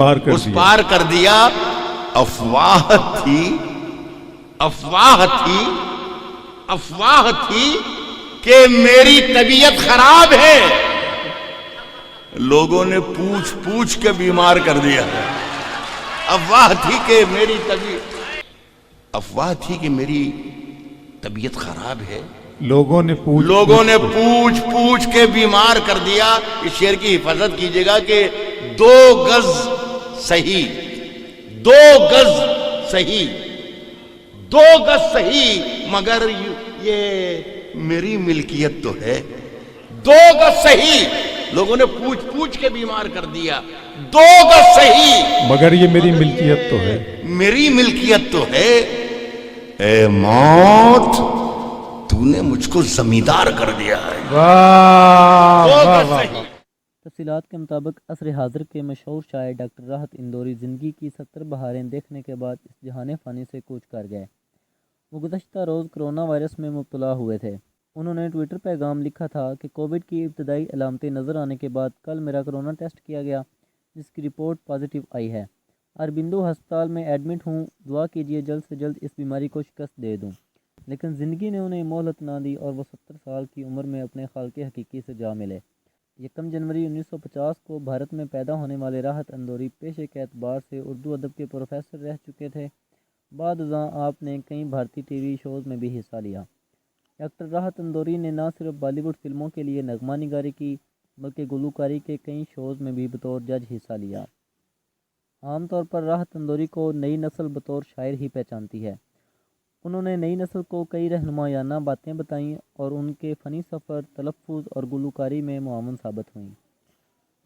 اس پار کر دیا. افواہ تھی کہ میری طبیعت خراب ہے. لوگوں نے پوچھ کے بیمار کر دیا. افواہ تھی کہ میری طبیعت خراب ہے. لوگوں نے پوچھ کے بیمار کر دیا. اس شعر کی حفاظت کیجئے گا کہ 2 گز صحیح مگر یہ میری ملکیت تو ہے. 2 گز صحیح. لوگوں نے پوچھ کے بیمار کر دیا. 2 گز صحیح مگر یہ میری ملکیت تو ہے. میری ملکیت تو ہے. اے موت تو نے مجھ کو زمیندار کر دیا ہے. تفصیلات کے مطابق عصر حاضر کے مشہور شاعر ڈاکٹر راحت اندوری زندگی کی 70 بہاریں دیکھنے کے بعد اس جہان فانی سے کوچ کر گئے. وہ گزشتہ روز کرونا وائرس میں مبتلا ہوئے تھے. انہوں نے ٹویٹر پیغام لکھا تھا کہ کووڈ کی ابتدائی علامتیں نظر آنے کے بعد کل میرا کرونا ٹیسٹ کیا گیا جس کی رپورٹ پازیٹیو آئی ہے. اروبندو ہسپتال میں ایڈمٹ ہوں. دعا کیجیے جلد سے جلد اس بیماری کو شکست دے دوں. لیکن زندگی نے انہیں مہلت نہ دی اور وہ 70 سال کی عمر میں اپنے خالق حقیقی سے جا ملے. 1 جنوری 1950 کو بھارت میں پیدا ہونے والے راحت اندوری پیشے کے اعتبار سے اردو ادب کے پروفیسر رہ چکے تھے. بعد ازاں آپ نے کئی بھارتی ٹی وی شوز میں بھی حصہ لیا. ڈاکٹر راحت اندوری نے نہ صرف بالی ووڈ فلموں کے لیے نغمہ نگاری کی بلکہ گلوکاری کے کئی شوز میں بھی بطور جج حصہ لیا. عام طور پر راحت اندوری کو نئی نسل بطور شاعر ہی پہچانتی ہے. انہوں نے نئی نسل کو کئی رہنمایانہ باتیں بتائیں اور ان کے فنی سفر تلفظ اور گلوکاری میں معاون ثابت ہوئیں.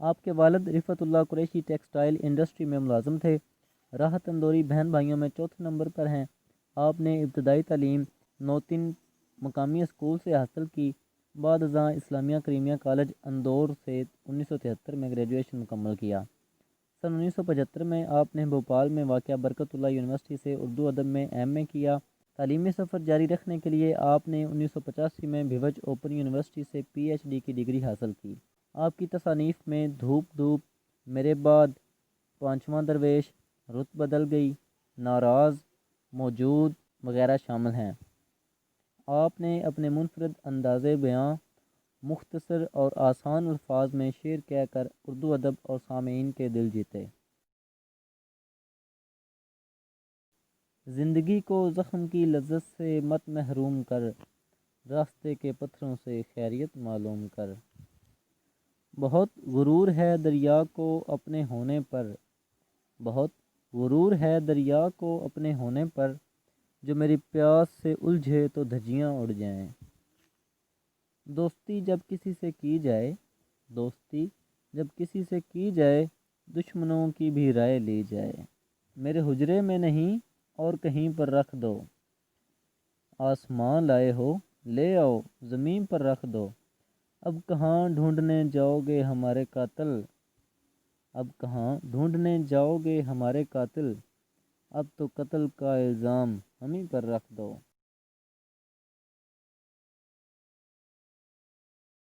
آپ کے والد رفعت اللہ قریشی ٹیکسٹائل انڈسٹری میں ملازم تھے. راحت اندوری بہن بھائیوں میں چوتھے نمبر پر ہیں. آپ نے ابتدائی تعلیم نوتن مقامی اسکول سے حاصل کی. بعد ازاں اسلامیہ کریمیہ کالج اندور سے 1973 میں گریجویشن مکمل کیا. سن 1975 میں آپ نے بھوپال میں واقع برکت اللہ یونیورسٹی سے اردو ادب میں ایم اے کیا. تعلیمی سفر جاری رکھنے کے لیے آپ نے 1985 میں بھیوج اوپن یونیورسٹی سے پی ایچ ڈی کی ڈگری حاصل کی. آپ کی تصانیف میں دھوپ میرے بعد، پانچواں درویش، رت بدل گئی، ناراض، موجود وغیرہ شامل ہیں. آپ نے اپنے منفرد انداز بیاں مختصر اور آسان الفاظ میں شعر کہہ کر اردو ادب اور سامعین کے دل جیتے. زندگی کو زخم کی لذت سے مت محروم کر، راستے کے پتھروں سے خیریت معلوم کر. بہت غرور ہے دریا کو اپنے ہونے پر، بہت غرور ہے دریا کو اپنے ہونے پر، جو میری پیاس سے الجھے تو دھجیاں اڑ جائیں. دوستی جب کسی سے کی جائے، دوستی جب کسی سے کی جائے، دشمنوں کی بھی رائے لی جائے. میرے حجرے میں نہیں اور کہیں پر رکھ دو، آسمان لائے ہو لے آؤ زمین پر رکھ دو. اب کہاں ڈھونڈنے جاؤ گے ہمارے قاتل، اب کہاں ڈھونڈنے جاؤ گے ہمارے قاتل، اب تو قتل کا الزام ہمیں پر رکھ دو.